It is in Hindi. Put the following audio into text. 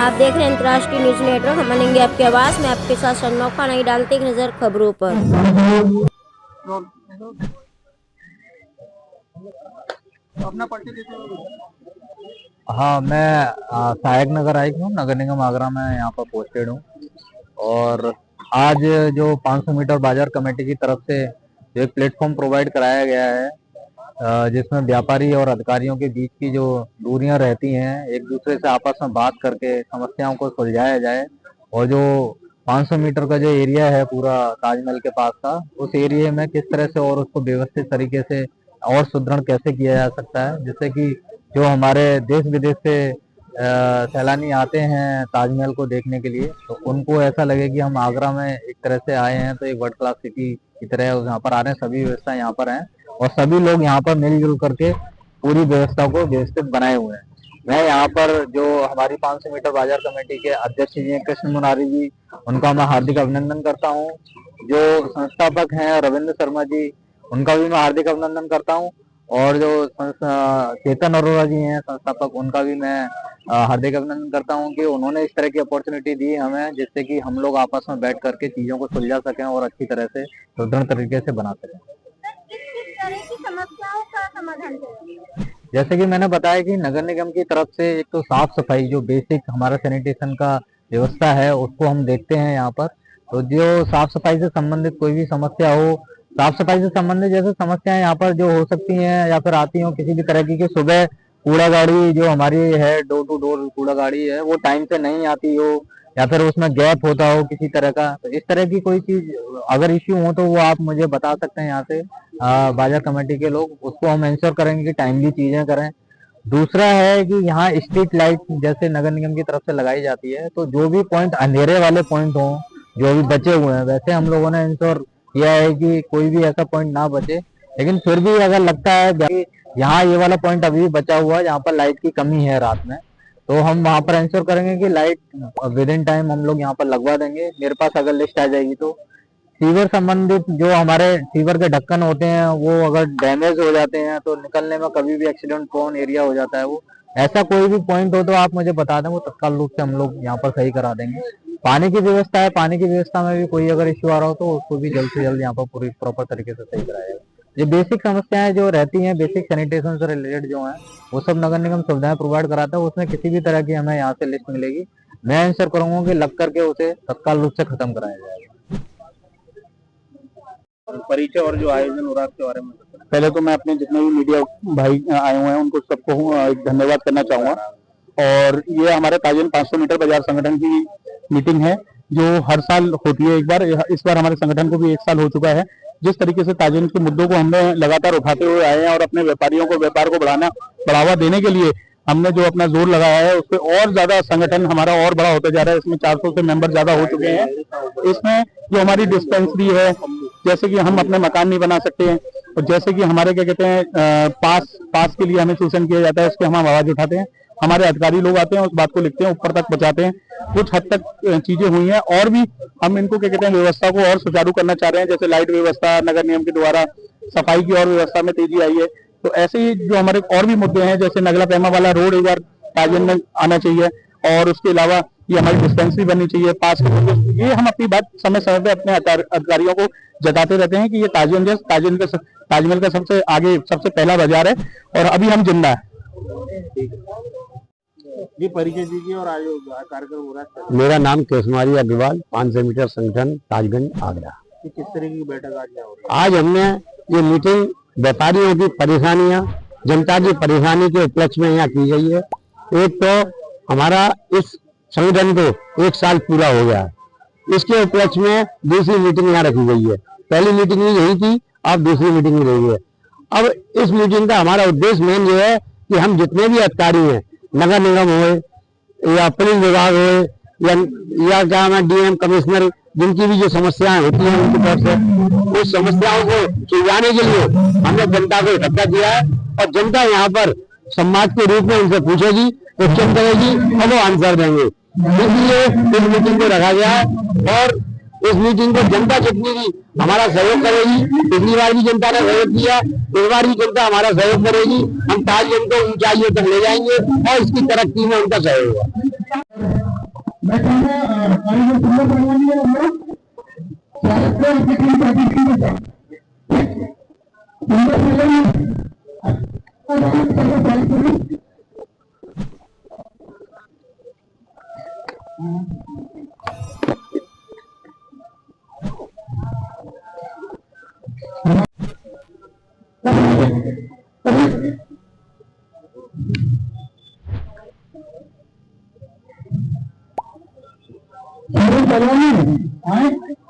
आप देख रहे हैं अंतर्राष्ट्रीय न्यूज नेटवर्क। हम बनेंगे आपकी आवाज में आपके साथ सन्नौखा नहीं डालते एक नजर खबरों पर। अपना पर्ची देते हुए। हाँ, मैं सहायक नगर आयुक्त हूँ, नगर निगम आगरा में यहाँ पर पोस्टेड हूँ। और आज जो 500 मीटर बाजार कमेटी की तरफ से जो एक प्लेटफॉर्म प्रोवाइड कराया गया है, जिसमें व्यापारी और अधिकारियों के बीच की जो दूरियां रहती हैं, एक दूसरे से आपस में बात करके समस्याओं को सुलझाया जाए। और जो 500 मीटर का जो एरिया है पूरा ताजमहल के पास का, उस एरिया में किस तरह से और उसको व्यवस्थित तरीके से और सुदृढ़ कैसे किया जा सकता है, जिससे कि जो हमारे देश विदेश से सैलानी आते हैं ताजमहल को देखने के लिए, तो उनको ऐसा लगे कि हम आगरा में एक तरह से आए हैं, तो एक वर्ल्ड क्लास सिटी की तरह यहाँ पर आ रहे हैं। सभी व्यवस्था यहाँ पर हैं और सभी लोग यहाँ पर मिलजुल करके पूरी व्यवस्था को व्यवस्थित बनाए हुए हैं। मैं यहाँ पर जो हमारी 500 मीटर बाजार कमेटी के अध्यक्ष जी हैं कृष्ण मुरारी जी, उनका मैं हार्दिक अभिनंदन करता हूँ। जो संस्थापक हैं रविंद्र शर्मा जी, उनका भी मैं हार्दिक अभिनंदन करता हूँ। और जो चेतन अरोड़ा जी हैं संस्थापक, उनका भी मैं हार्दिक अभिनंदन करता हूँ कि उन्होंने इस तरह की अपॉर्चुनिटी दी हमें, जिससे कि हम लोग आपस में बैठ करके चीजों को सुलझा सकें और अच्छी तरह से सुदृढ़ तरीके से बना सकें। समस्याओं का समाधान करेंगे। जैसे कि मैंने बताया कि नगर निगम की तरफ से एक तो साफ सफाई, जो बेसिक हमारा सैनिटेशन का व्यवस्था है, उसको हम देखते हैं यहाँ पर। तो जो साफ सफाई से संबंधित कोई भी समस्या हो, साफ सफाई से संबंधित जैसे समस्याएं यहाँ पर जो हो सकती हैं या फिर आती हो किसी भी तरह की, सुबह कूड़ा गाड़ी जो हमारी है, डोर टू डोर कूड़ा गाड़ी है, वो टाइम से नहीं आती हो या फिर उसमें गैप होता हो किसी तरह का, तो इस तरह की कोई चीज अगर इश्यू हो तो वो आप मुझे बता सकते हैं यहाँ से बाजार कमेटी के लोग, उसको हम इंश्योर करेंगे कि टाइमली चीजें करें। दूसरा है कि यहाँ स्ट्रीट लाइट जैसे नगर निगम की तरफ से लगाई जाती है, तो जो भी पॉइंट अंधेरे वाले पॉइंट हों जो अभी बचे हुए हैं, वैसे हम लोगों ने इंश्योर किया है कि कोई भी ऐसा पॉइंट ना बचे। लेकिन फिर भी अगर लगता है कि यहाँ ये वाला पॉइंट अभी भी बचा हुआ है जहाँ पर लाइट की कमी है रात में, तो हम वहां पर इंश्योर करेंगे कि लाइट विद इन टाइम हम लोग यहाँ पर लगवा देंगे। मेरे पास अगर लिस्ट आ जाएगी तो सीवर संबंधित जो हमारे सीवर के ढक्कन होते हैं वो अगर डैमेज हो जाते हैं तो निकलने में कभी भी एक्सीडेंट प्रोन एरिया हो जाता है। वो ऐसा कोई भी पॉइंट हो तो आप मुझे बता दें, वो तत्काल रूप से हम लोग यहाँ पर सही करा देंगे। पानी की व्यवस्था है, पानी की व्यवस्था में भी कोई अगर इश्यू आ रहा हो तो उसको भी जल्द से जल्द यहाँ पर पूरी प्रॉपर तरीके से सही कराया जाएगा। ये बेसिक समस्याएं जो रहती हैं, बेसिक सैनिटेशन से रिलेटेड जो है, वो सब नगर निगम सुविधाएं प्रोवाइड कराता है। उसमें किसी भी तरह की हमें यहाँ से लिस्ट मिलेगी, मैं इंश्योर करूंगा कि लग करके उसे तत्काल रूप से खत्म कराया जाएगा। परिचय और जो आयोजन हो रहा है उसके बारे में पहले तो मैं अपने जितने भी मीडिया भाई आए हुए हैं उनको सबको धन्यवाद करना चाहूंगा। और ये हमारे ताजमहल 500 मीटर बाजार संगठन की मीटिंग है जो हर साल होती है एक बार। इस बार हमारे संगठन को भी 1 साल हो चुका है। जिस तरीके से ताजमहल के मुद्दों को हमने लगातार उठाते हुए आए हैं और अपने व्यापारियों को व्यापार को बढ़ावा देने के लिए हमने जो अपना जोर लगाया है, उस पर और ज्यादा संगठन हमारा और बड़ा होता जा रहा है। इसमें 400 से मेंबर ज्यादा हो चुके हैं। इसमें जो हमारी डिस्पेंसरी है, जैसे कि हम अपने मकान नहीं बना सकते हैं, और जैसे कि हमारे क्या कहते हैं पास के लिए हमें शोषण किया जाता है, उसके हम आवाज उठाते हैं। हमारे अधिकारी लोग आते हैं, उस बात को लिखते हैं, ऊपर तक पहुंचाते हैं। कुछ हद तक चीजें हुई हैं और भी हम इनको क्या कहते हैं व्यवस्था को और सुचारू करना चाह रहे हैं। जैसे लाइट व्यवस्था नगर निगम के द्वारा, सफाई की और व्यवस्था में तेजी आई है। तो ऐसे ही जो हमारे और भी मुद्दे हैं, जैसे नगला पैमा वाला रोड एक बार ताजमहल में आना चाहिए, और उसके अलावा ये हमारी डिस्पेंसरी बननी चाहिए पास के। ये हम अपनी बात समय समय पे अपने अधिकारियों को जताते रहते हैं कि ये ताजमहल का सबसे आगे सबसे पहला बाजार है और अभी हम जिंदा है। जी परिचय दीजिए और कार्यक्रम हो रहा है। मेरा नाम केशमारी अग्रवाल, 500 मीटर संगठन ताजगंज आगरा। किस तरह की बैठक आज हो रही है? आज हमने ये मीटिंग व्यापारियों की परेशानियां, जनता की परेशानी के उपलक्ष्य में यहाँ की गई है। एक तो हमारा इस संगठन को 1 साल पूरा हो गया है, इसके उपलक्ष्य में दूसरी मीटिंग यहाँ रखी गई है। पहली मीटिंग यही थी, अब दूसरी मीटिंग रही है। अब इस मीटिंग का हमारा उद्देश्य मेन ये है कि हम जितने भी अधिकारी हैं, नगर निगम हो या पुलिस विभाग हो या क्या मैं डीएम कमिश्नर, जिनकी भी जो समस्याएं होती हैं उनकी तरफ से, उस समस्याओं को सुलझाने के लिए हमने जनता को इकट्ठा किया है। और जनता यहाँ पर समाज के रूप में उनसे पूछेगी, क्वेश्चन करेगी और वो आंसर देंगे। इसलिए इस मीटिंग को रखा गया है और इस मीटिंग को जनता जितनी भी हमारा सहयोग करेगी, पिछली बार भी जनता ने सहयोग किया, इस बार भी जनता हमारा सहयोग करेगी। हम ताजमहल को ऊंचाइयों तक ले जाएंगे और इसकी तरक्की में उनका सहयोग होगा। मैं चाहूंगा हमारी जो सुंदर पहलवानी है हम लोग स्वागत करें अपनी टीम पार्टिसिपेट के साथ सुंदर पहलवानी पहलवानी